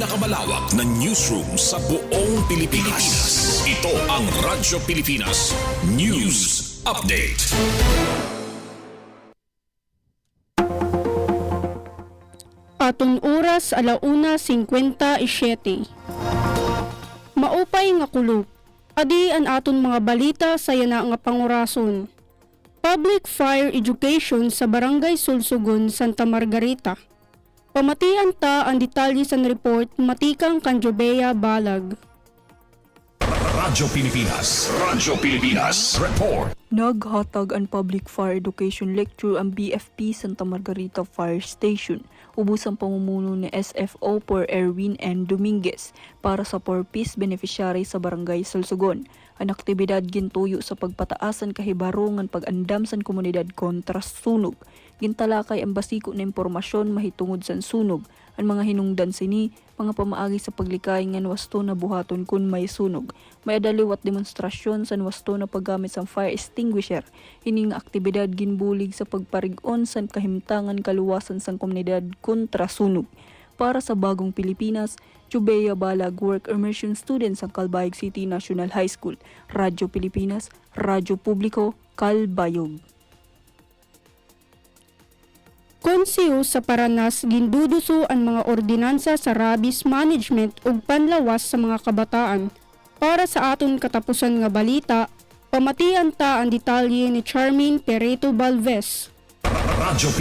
Pinakamalawak na newsroom sa buong Pilipinas. Ito ang Radyo Pilipinas News Update. Aton oras 1:57. Maupay nga kulog. Adi an aton mga balita sa yana nga pangurason. Public fire education sa Barangay Sulsugon, Santa Margarita. Pamatian ta ang detalye sa report matikang Kanjobea Balag. Radyo Pilipinas Report. Naghatag ang Public Fire Education Lecture ang BFP Santa Margarita Fire Station, ubos ang pamumuno ni SFO por Erwin N. Dominguez para sa 4-piece beneficiary sa Barangay Sulsugon. Ang aktibidad gintuyo sa pagpataasan kahibarungan pag-andam sa komunidad kontra sunog. Gintalakay ang basiko na impormasyon mahitungod sa sunog, ang mga hinungdan sini, mga pamaagi sa paglikay nga wasto na buhaton kun may sunog. May adaliwat demonstrasyon sa wasto na paggamit sa fire extinguisher. Hining aktibidad ginbulig sa pagparig-on sa kahimtangan kaluwasan sa komunidad kontra sunog. Para sa Bagong Pilipinas, Jobea Balag, Work Immersion Student sa Calbayog City National High School. Radyo Pilipinas, Radyo Publiko, Calbayog. Konseyo sa Paranas ginduduso ang mga ordinansa sa rabies management ug panlawas sa mga kabataan. Para sa aton katapusan nga balita, pamatian ta ang detalye ni Charmaine Perito Balvez. Radyo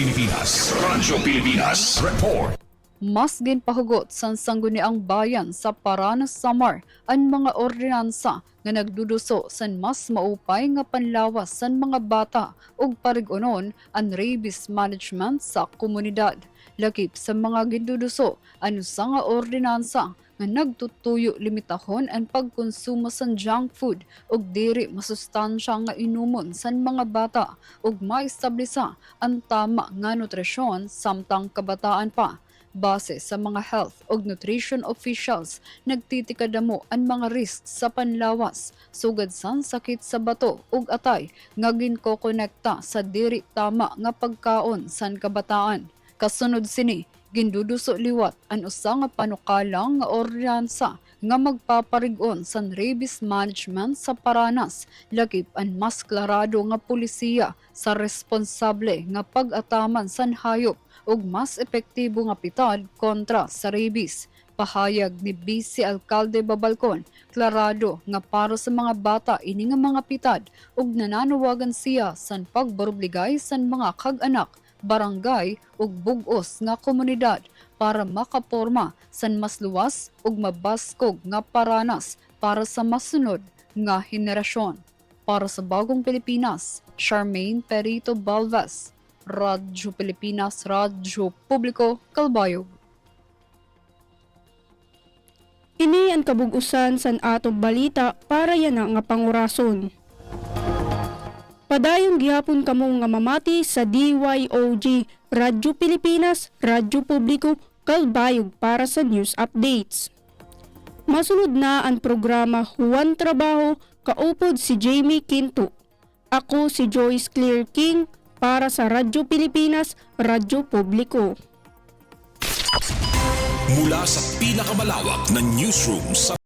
Pilipinas Report. Mas ginpahugot sa sangguniang bayan sa Paranas Samar ang mga ordinansa nga nagduduso san mas maupay nga panlawas san mga bata ug parig-unon ang rabies management sa komunidad. Lakip sa mga ginduduso ano sa nga ordinansa nga nagtutuyo limitahon ang pagkonsumo san junk food ug diri masustansya nga inumon san mga bata ug maistablisa ang tama nga nutrisyon samtang kabataan pa. Base sa mga health o nutrition officials, nagtitikadamo ang mga risks sa panlawas, sugad san sakit sa bato ug atay nga ginkokonekta sa diri tama nga pagkaon san kabataan. Kasunod sini, ginduduso liwat ang usa nga panukalang nga ordinansa nga magpaparig-on san rabies management sa Paranas, lakip ang mas klarado nga pulisiya sa responsable nga pag-ataman san hayop ug mas epektibo nga pitad kontra sa rabies. Pahayag ni Vice Alcalde Babalcon, klarado nga para sa mga bata ini nga mga pitad ug nananawagan siya san pagbarubligay san mga kag-anak, barangay ug bug-os nga komunidad para makaporma san mas luwas ug mabaskog nga paranas para sa masunod nga henerasyon. Para sa Bagong Pilipinas, Charmaine Perito Balvez, Radyo Pilipinas, Radyo Publiko, Calbayog. Ini ang kabug-usan san atong balita para yana nga pangurason. Padayon gihapon kamo nga mamati sa DYOG, Radyo Pilipinas, Radyo Publiko, Calbayog para sa news updates. Masunod na ang programa Juan Trabajo, kaupod si Jamie Quinto. Ako si Joyce Claire King para sa Radyo Pilipinas, Radyo Publiko. Mula sa pinakamalawak na newsroom sa